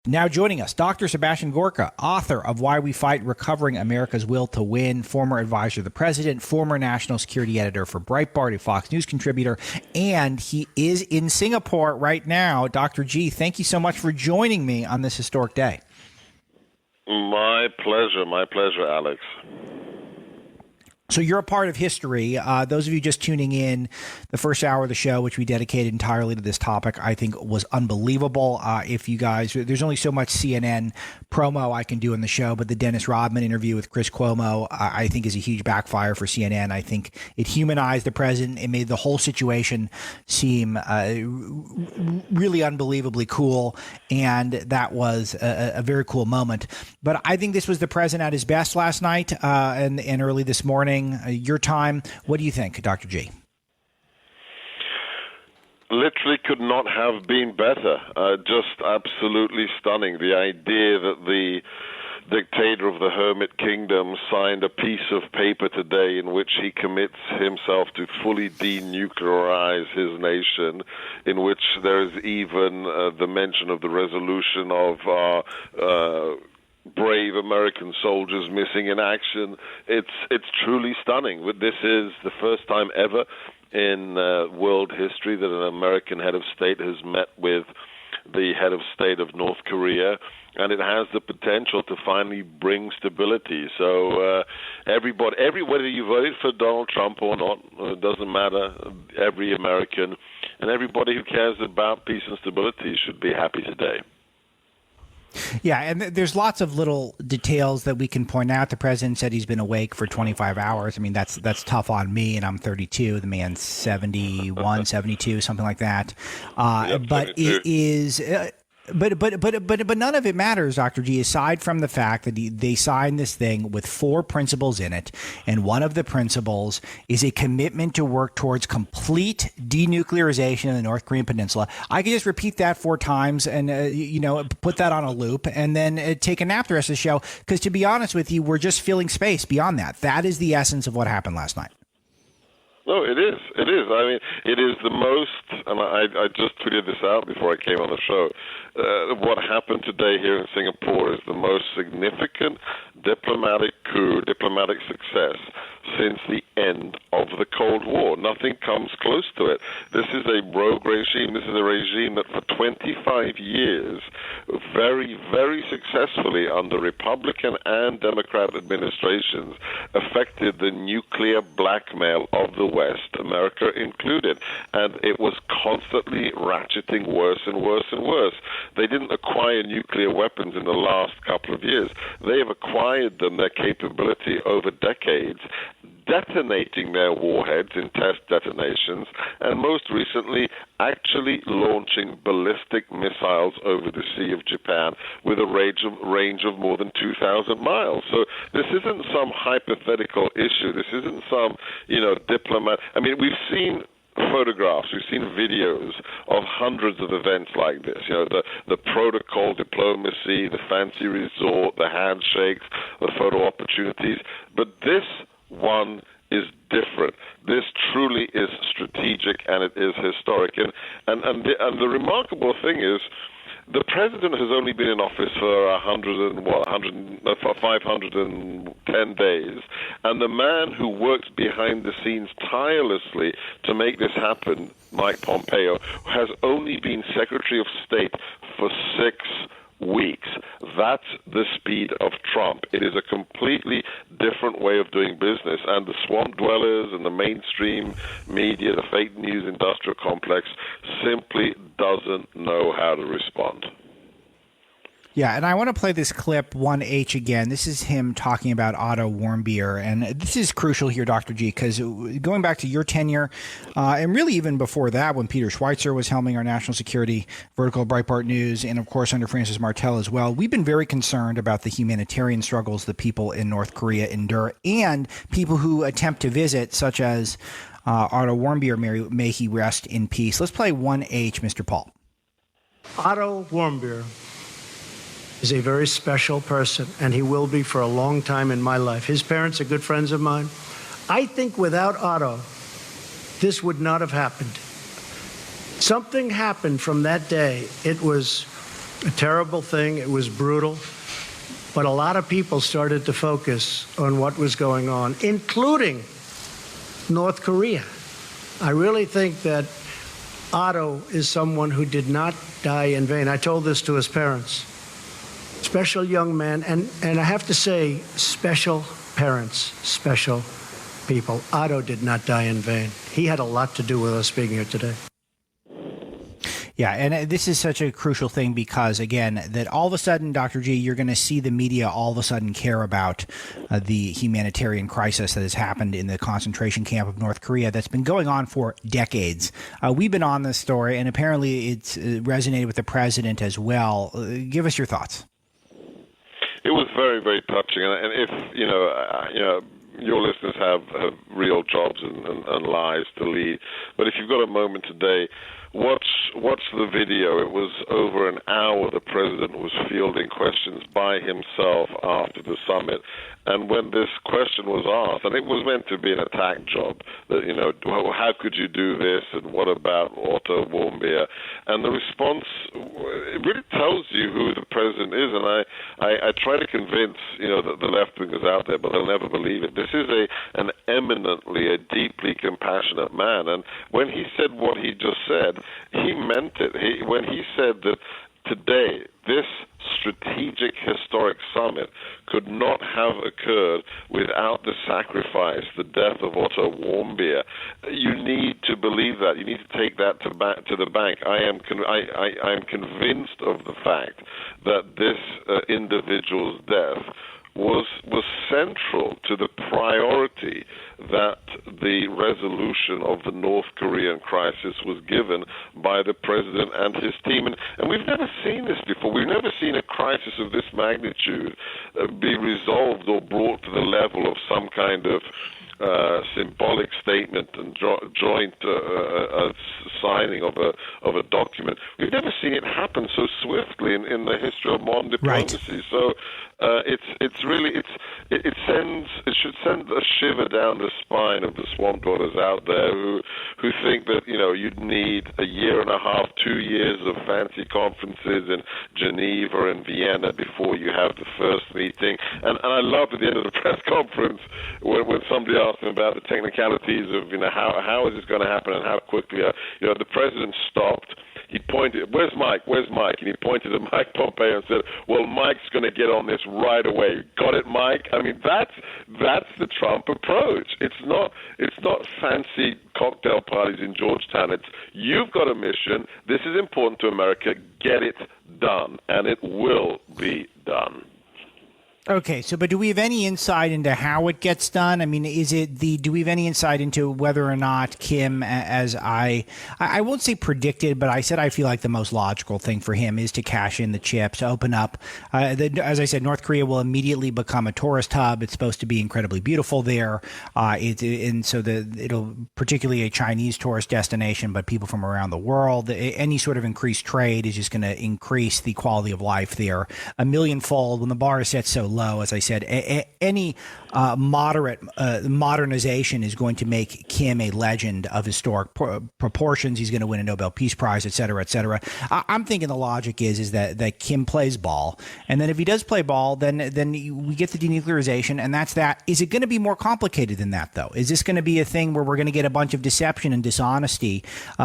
Now joining us, Dr. Sebastian Gorka, author of Why We Fight, Recovering America's Will to Win, former advisor to the president, former national security editor for Breitbart, a Fox News contributor, and he is in Singapore right now. Dr. G, thank you so much for joining me on this historic day. My pleasure, Alex. So you're a part of history. Those of you just tuning in, the first hour of the show, which we dedicated entirely to this topic, I think was unbelievable. If you guys, there's only so much CNN promo I can do in the show, but the Dennis Rodman interview with Chris Cuomo, I think is a huge backfire for CNN. I think it humanized the president. It made the whole situation seem really unbelievably cool, and that was a very cool moment. But I think this was the president at his best last night and early this morning. Your time. What do you think, Dr. G? Literally could not have been better. Just absolutely stunning. The idea that the dictator of the Hermit Kingdom signed a piece of paper today in which he commits himself to fully denuclearize his nation, in which there is even the mention of the resolution of brave American soldiers missing in action. It's truly stunning. This is the first time ever in world history that an American head of state has met with the head of state of North Korea, and it has the potential to finally bring stability. So everybody, whether you voted for Donald Trump or not, it doesn't matter. Every American and everybody who cares about peace and stability should be happy today. Yeah, and there's lots of little details that we can point out. The president said he's been awake for 25 hours. I mean, that's tough on me, and I'm 32. The man's 71, 72, something like that. But 72. It is... But none of it matters, Dr. G, aside from the fact that they signed this thing with 4 principles in it, and one of the principles is a commitment to work towards complete denuclearization of the North Korean peninsula. I could just repeat that 4 times and put that on a loop and then take a nap the rest of the show, because to be honest with you, we're just filling space beyond that. That is the essence of what happened last night. No, it is. It is. I mean, it is the most, and I just tweeted this out before I came on the show. What happened today here in Singapore is the most significant diplomatic coup, diplomatic success since the end of the Cold War. Nothing comes close to it. This is a rogue regime. This is a regime that for 25 years, very, very successfully under Republican and Democrat administrations, affected the nuclear blackmail of the West, America included. And it was constantly ratcheting worse and worse and worse. They didn't acquire nuclear weapons in the last couple of years. They have acquired them, their capability, over decades, detonating their warheads in test detonations, and most recently actually launching ballistic missiles over the Sea of Japan with a range of more than 2,000 miles. So this isn't some hypothetical issue. This isn't some, diplomat. I mean, we've seen photographs, we've seen videos of hundreds of events like this. The protocol diplomacy, the fancy resort, the handshakes, the photo opportunities. But this one is different. This truly is strategic, and it is historic. And the remarkable thing is, the president has only been in office for 510 days, and the man who worked behind the scenes tirelessly to make this happen, Mike Pompeo, has only been Secretary of State for 6 weeks. That's the speed of Trump. It is a completely different way of doing business, and the swamp dwellers and the mainstream media, the fake news industrial complex, simply doesn't know how to respond. Yeah, and I want to play this clip 1H again. This is him talking about Otto Warmbier, and this is crucial here, Dr. G, because going back to your tenure, and really even before that, when Peter Schweitzer was helming our national security vertical at Breitbart News, and of course under Francis Martel as well, we've been very concerned about the humanitarian struggles that people in North Korea endure, and people who attempt to visit, such as Otto Warmbier, may he rest in peace. Let's play 1H, Mr. Paul. Otto Warmbier is a very special person, and he will be for a long time in my life. His parents are good friends of mine. I think without Otto, this would not have happened. Something happened from that day. It was a terrible thing. It was brutal. But a lot of people started to focus on what was going on, including North Korea. I really think that Otto is someone who did not die in vain. I told this to his parents. Special young man, and I have to say, special parents, special people. Otto did not die in vain. He had a lot to do with us being here today. Yeah, and this is such a crucial thing because, again, that all of a sudden, Dr. G, you're going to see the media all of a sudden care about the humanitarian crisis that has happened in the concentration camp of North Korea that's been going on for decades. We've been on this story, and apparently it's resonated with the president as well. Give us your thoughts. It was very, very touching, and if your listeners have real jobs and lives to lead, but if you've got a moment today, watch the video. It was over an hour. The president was fielding questions by himself after the summit. And when this question was asked, and it was meant to be an attack job, that, how could you do this, and what about Otto Warmbier? And the response, it really tells you who the president is. And I try to convince, the left-wingers out there, but they'll never believe it. This is an eminently, a deeply compassionate man. And when he said what he just said, he meant it. When he said that today, this strategic, historic summit could not have occurred without the sacrifice, the death of Otto Warmbier. You need to believe that. You need to take that to the bank. I am convinced of the fact that this individual's death was central to the priority that the resolution of the North Korean crisis was given by the president and his team. And we've never seen this before. We've never seen a crisis of this magnitude be resolved or brought to the level of some kind of symbolic statement and joint signing of a document. We've never seen it happen so swiftly in the history of modern diplomacy. Right. So it should send a shiver down the spine of the swamp dwellers out there who think that you'd need a year and a half, 2 years of fancy conferences in Geneva and Vienna before you have the first meeting. And I loved at the end of the press conference when somebody asked him about the technicalities of how is this going to happen and how quickly. The president stopped. He pointed, where's Mike? And he pointed at Mike Pompeo and said, well, Mike's going to get on this right away. Got it, Mike? I mean, that's the Trump approach. It's not fancy cocktail parties in Georgetown. It's you've got a mission. This is important to America. Get it done. And it will be done. Okay, but do we have any insight into how it gets done? I mean, do we have any insight into whether or not Kim, as I won't say predicted, but I said I feel like the most logical thing for him is to cash in the chips, open up. As I said, North Korea will immediately become a tourist hub. It's supposed to be incredibly beautiful there. It'll particularly a Chinese tourist destination, but people from around the world. Any sort of increased trade is just going to increase the quality of life there a millionfold when the bar is set so low. As I said, any moderate modernization is going to make Kim a legend of historic proportions. He's going to win a Nobel Peace Prize, et cetera, et cetera. I'm thinking the logic is that Kim plays ball, and then if he does play ball, then we get the denuclearization, and that's that. Is it going to be more complicated than that, though? Is this going to be a thing where we're going to get a bunch of deception and dishonesty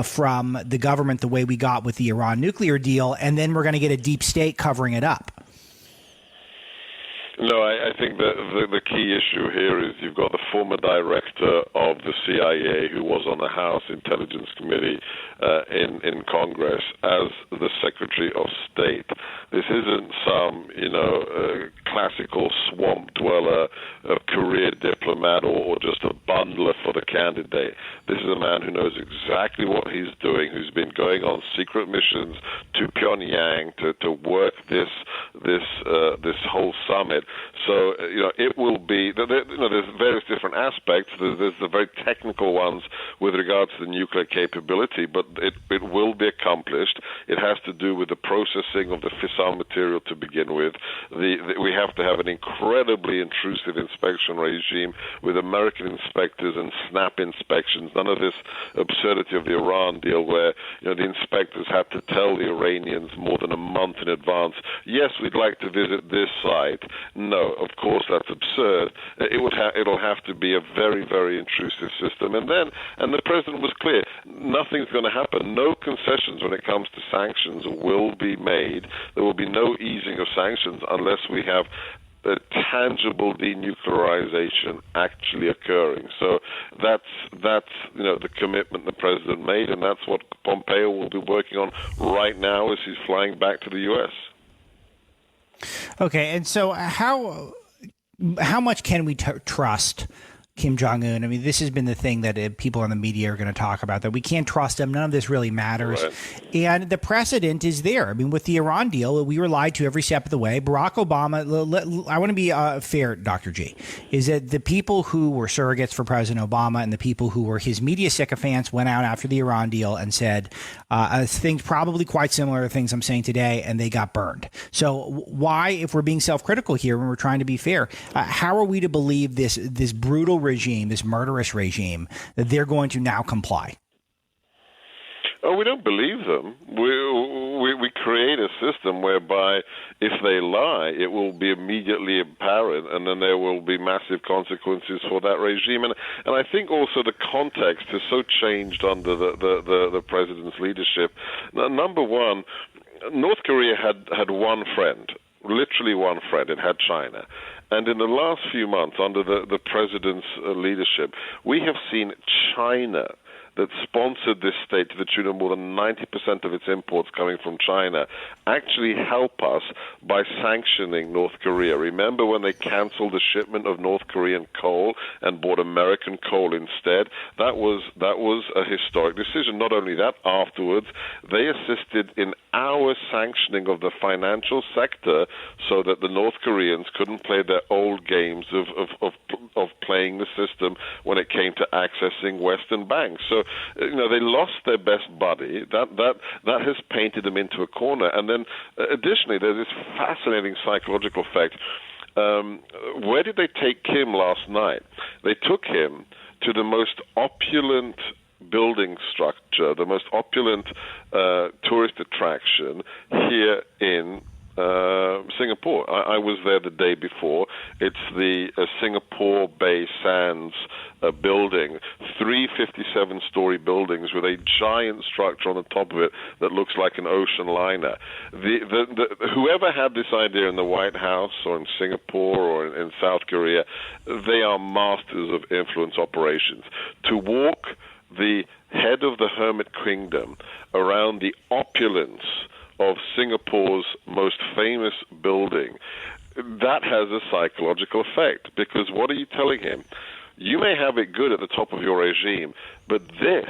from the government the way we got with the Iran nuclear deal, and then we're going to get a deep state covering it up? No, I think that the key issue here is you've got the former director of the CIA who was on the House Intelligence Committee in Congress as the Secretary of State. This isn't some, classical swamp dweller, career diplomat, or just a bundler for the candidate. This is a man who knows exactly what he's doing, who's been going on secret missions to Pyongyang to work this whole summit. So it will be. There's various different aspects. There's the very technical ones with regards to the nuclear capability, but it will be accomplished. It has to do with the processing of the fissile material to begin with. We have to have an incredibly intrusive inspection regime with American inspectors and snap inspections. None of this absurdity of the Iran deal where the inspectors had to tell the Iranians more than a month in advance, yes, we'd like to visit this site. No, of course, that's absurd. It'll have to be a very, very intrusive system. And the president was clear, nothing's going to happen. No concessions when it comes to sanctions will be made. There will be no easing of sanctions unless we have a tangible denuclearization actually occurring. So that's the commitment the president made, and that's what Pompeo will be working on right now as he's flying back to the U.S. Okay, and so how much can we trust Kim Jong-un? I mean, this has been the thing that people in the media are going to talk about, that we can't trust him. None of this really matters. Right. And the precedent is there. I mean, with the Iran deal, we were lied to every step of the way. Barack Obama, I want to be fair, Dr. G, is that the people who were surrogates for President Obama and the people who were his media sycophants went out after the Iran deal and said things probably quite similar to things I'm saying today, and they got burned. So why, if we're being self-critical here when we're trying to be fair, how are we to believe this brutal regime, this murderous regime, that they're going to now comply? Oh, we don't believe them. We create a system whereby if they lie, it will be immediately apparent, and then there will be massive consequences for that regime. And I think also the context has so changed under the president's leadership. Now, number one, North Korea had one friend, literally one friend. It had China. And in the last few months, under the president's leadership, we have seen China, that sponsored this state to the tune of more than 90% of its imports coming from China, actually help us by sanctioning North Korea. Remember when they canceled the shipment of North Korean coal and bought American coal instead? That was a historic decision. Not only that, afterwards, they assisted in our sanctioning of the financial sector so that the North Koreans couldn't play their old games of playing the system when it came to accessing Western banks. So, they lost their best buddy. That has painted them into a corner. And then, additionally, there's this fascinating psychological effect. Where did they take Kim last night? They took him to the most opulent building structure, the most opulent tourist attraction here in Singapore. I was there the day before. It's the Singapore Bay Sands building, 3 57-story buildings with a giant structure on the top of it that looks like an ocean liner. Whoever had this idea in the White House or in Singapore or in South Korea, they are masters of influence operations. To walk the head of the Hermit Kingdom around the opulence of Singapore's most famous building, that has a psychological effect, because what are you telling him? You may have it good at the top of your regime, but this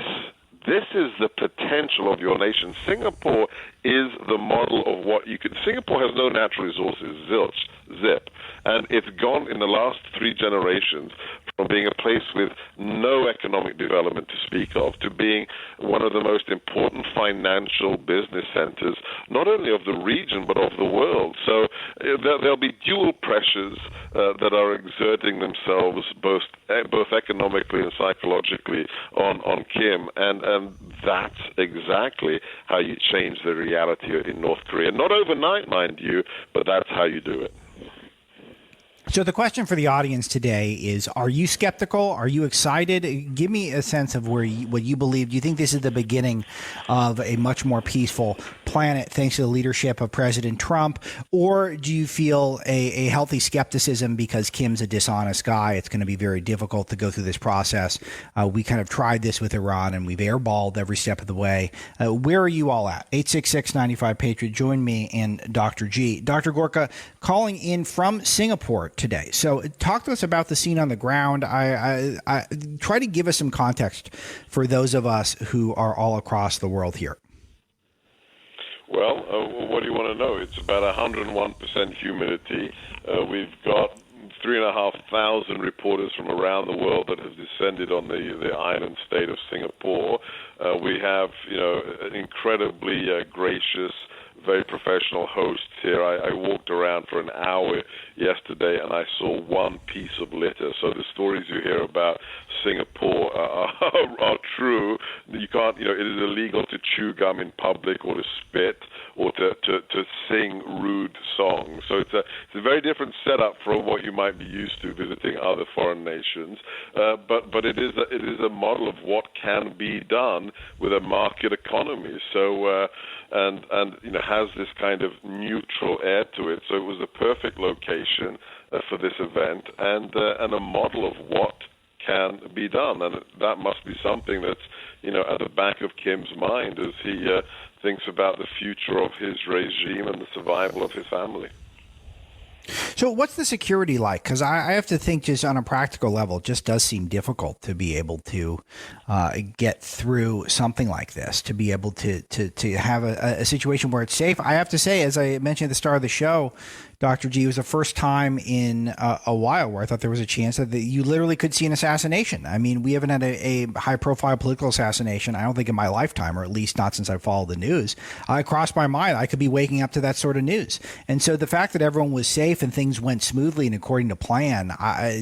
is the potential of your nation. Singapore is the model of what you could. Singapore has no natural resources, zilch, zip. And it's gone in the last 3 generations from being a place with no economic development to speak of to being one of the most important financial business centers, not only of the region, but of the world. So there'll be dual pressures that are exerting themselves both economically and psychologically on Kim. And that's exactly how you change the reality in North Korea. Not overnight, mind you, but that's how you do it. So the question for the audience today is, are you skeptical? Are you excited? Give me a sense of what you believe. Do you think this is the beginning of a much more peaceful planet thanks to the leadership of President Trump? Or do you feel a healthy skepticism because Kim's a dishonest guy? It's going to be very difficult to go through this process. We kind of tried this with Iran and we've airballed every step of the way. Where are you all at? 866-95-PATRIOT. Join me and Dr. G. Dr. Gorka calling in from Singapore today. So talk to us about the scene on the ground. I try to give us some context for those of us who are all across the world here. Well, what do you want to know? It's about 101% humidity. We've got 3,500 reporters from around the world that have descended on the island state of Singapore. We have, an incredibly gracious, very professional hosts here. I walked around for an hour yesterday and I saw one piece of litter. So the stories you hear about Singapore are true. You can't, it is illegal to chew gum in public or to spit or to sing rude songs. So it's a very different setup from what you might be used to visiting other foreign nations. But it is a model of what can be done with a market economy. So and has this kind of neutral air to it. So it was a perfect location for this event and a model of what can be done. And that must be something that's, at the back of Kim's mind as he thinks about the future of his regime and the survival of his family. So what's the security like? Because I have to think just on a practical level, it just does seem difficult to be able to get through something like this, to be able to have a situation where it's safe. I have to say, as I mentioned at the start of the show, Dr. G, it was the first time in a while where I thought there was a chance that you literally could see an assassination. I mean, we haven't had a high-profile political assassination, I don't think, in my lifetime, or at least not since I followed the news. It crossed my mind I could be waking up to that sort of news. And so the fact that everyone was safe and things went smoothly and according to plan,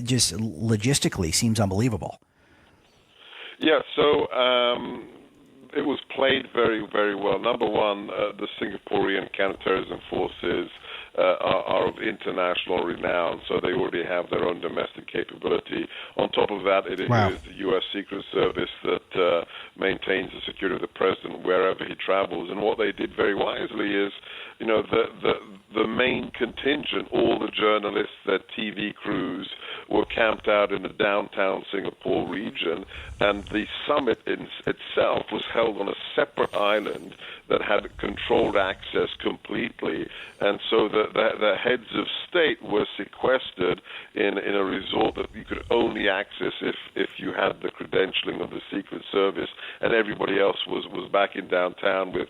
just logistically seems unbelievable. Yeah, so it was played very, very well. Number one, the Singaporean counterterrorism forces are of international renown, so they already have their own domestic capability. On top of that, it is the U.S. Secret Service that maintains the security of the president wherever he travels. And what they did very wisely is, the main contingent, all the journalists, their TV crews, were camped out in the downtown Singapore region, and the summit itself was held on a separate island that had controlled access completely. And so the heads of state were sequestered in a resort that you could only access if you had the credentialing of the Secret Service, and everybody else was back in downtown with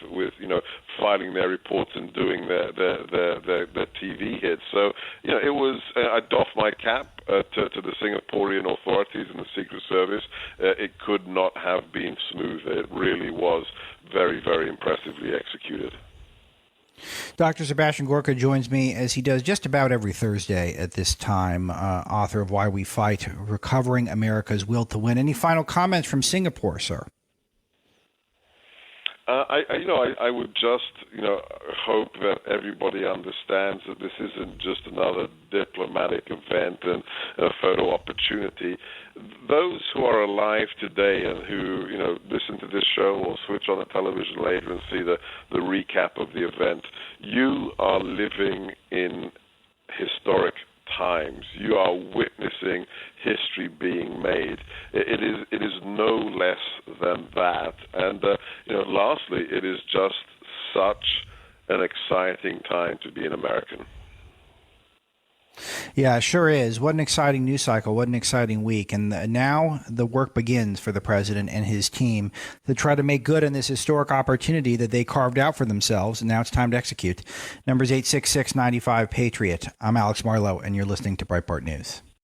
filing their reports and doing their TV hits. So it was I doff my cap to the Singaporean authorities and the Secret Service. It could not have been smoother. It really was very, very impressively executed. Dr. Sebastian Gorka joins me, as he does just about every Thursday at this time, author of Why We Fight, Recovering America's Will to Win. Any final comments from Singapore, sir? I would just, hope that everybody understands that this isn't just another diplomatic event and a photo opportunity. Those who are alive today and who, listen to this show or switch on the television later and see the recap of the event, you are living in historic times. You are witnessing history being made. It is no less than that. And lastly, it is just such an exciting time to be an American. Yeah, it sure is. What an exciting news cycle. What an exciting week. And now the work begins for the president and his team to try to make good on this historic opportunity that they carved out for themselves. And now it's time to execute. Numbers 866-95-PATRIOT. I'm Alex Marlowe, and you're listening to Breitbart News.